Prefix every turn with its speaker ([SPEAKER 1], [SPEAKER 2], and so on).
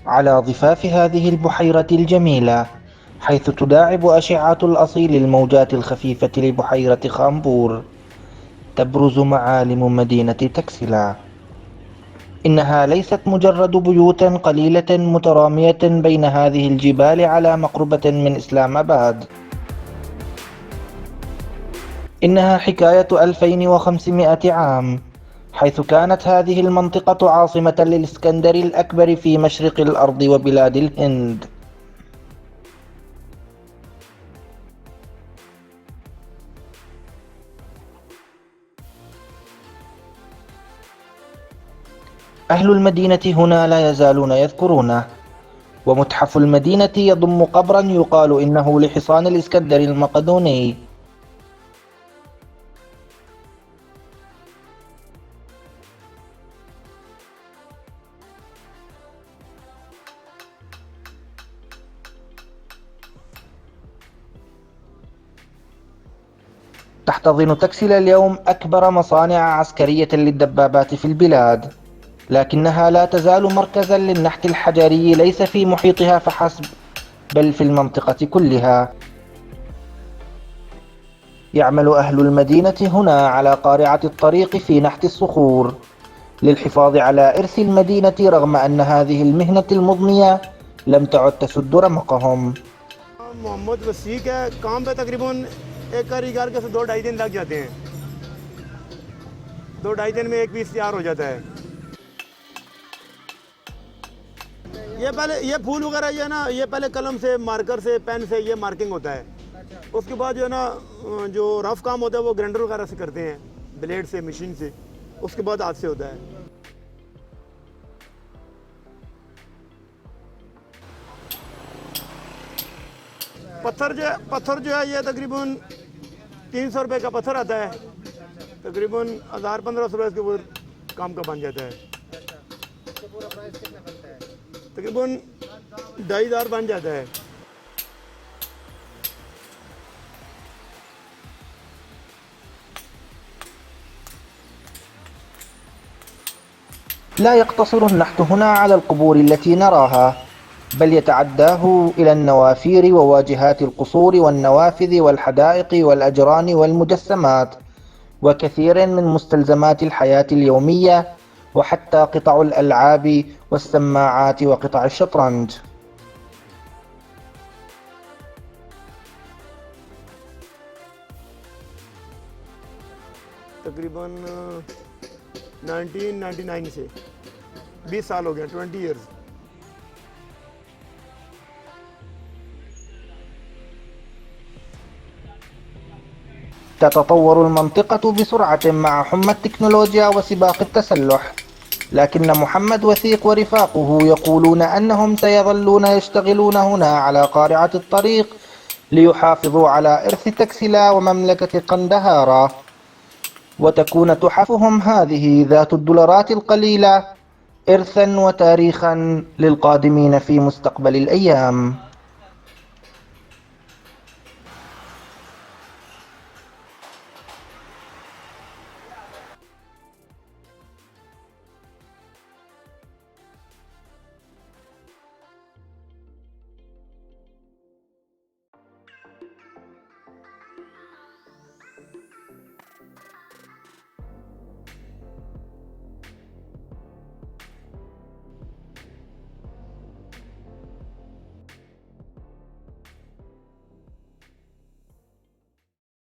[SPEAKER 1] على ضفاف هذه البحيرة الجميلة، حيث تداعب أشعة الأصيل الموجات الخفيفة لبحيرة خامبور، تبرز معالم مدينة تكسلا. إنها ليست مجرد بيوت قليلة مترامية بين هذه الجبال على مقربة من إسلام آباد، إنها حكاية 2500 عام، حيث كانت هذه المنطقة عاصمة للإسكندر الأكبر في مشرق الأرض وبلاد الهند. أهل المدينة هنا لا يزالون يذكرونه، ومتحف المدينة يضم قبرا يقال إنه لحصان الإسكندر المقدوني. تحتضن تكسلا اليوم أكبر مصانع عسكرية للدبابات في البلاد، لكنها لا تزال مركزا للنحت الحجري ليس في محيطها فحسب، بل في المنطقة كلها. يعمل أهل المدينة هنا على قارعة الطريق في نحت الصخور للحفاظ على إرث المدينة، رغم أن هذه المهنة المضنية لم تعد تسد رمقهم.
[SPEAKER 2] मोहम्मद वसीक है काम पे तकरीबन एक कारीगर के 2-2.5 दिन लग जाते हैं। 2-2.5 दिन में एक पीस तैयार हो जाता है। ये पहले ये फूल वगैरह ये ना ये पहले कलम से मार्कर से पेन से ये मार्किंग होता है। उसके बाद जो है ना जो रफ काम होता है वो ग्राइंडर वगैरह से करते हैं, ब्लेड से मशीन से। उसके बाद हाथ से होता है। पत्थर जो है ये तकरीबन 300 रुपये का पत्थर आता है, तकरीबन 1000-1500 रुपये के ऊपर काम का बन जाता है। तकरीबन 2500 बन जाता है।
[SPEAKER 1] لا يقتصر النحت هنا على القبور التي نراها، بل يتعداه إلى النوافير وواجهات القصور والنوافذ والحدائق والأجران والمجسمات، وكثير من مستلزمات الحياة اليومية، وحتى قطع الألعاب والسماعات وقطع الشطرنج.
[SPEAKER 2] तकरीबन 1999 से 20 साल हो गए, 20 ईयर्स।
[SPEAKER 1] تتطور المنطقة بسرعة مع حمى التكنولوجيا وسباق التسلح، لكن محمد وثيق ورفاقه يقولون أنهم سيظلون يشتغلون هنا على قارعة الطريق ليحافظوا على إرث تكسلا ومملكة قندهارا، وتكون تحفهم هذه ذات الدولارات القليلة إرثا وتاريخا للقادمين في مستقبل الأيام.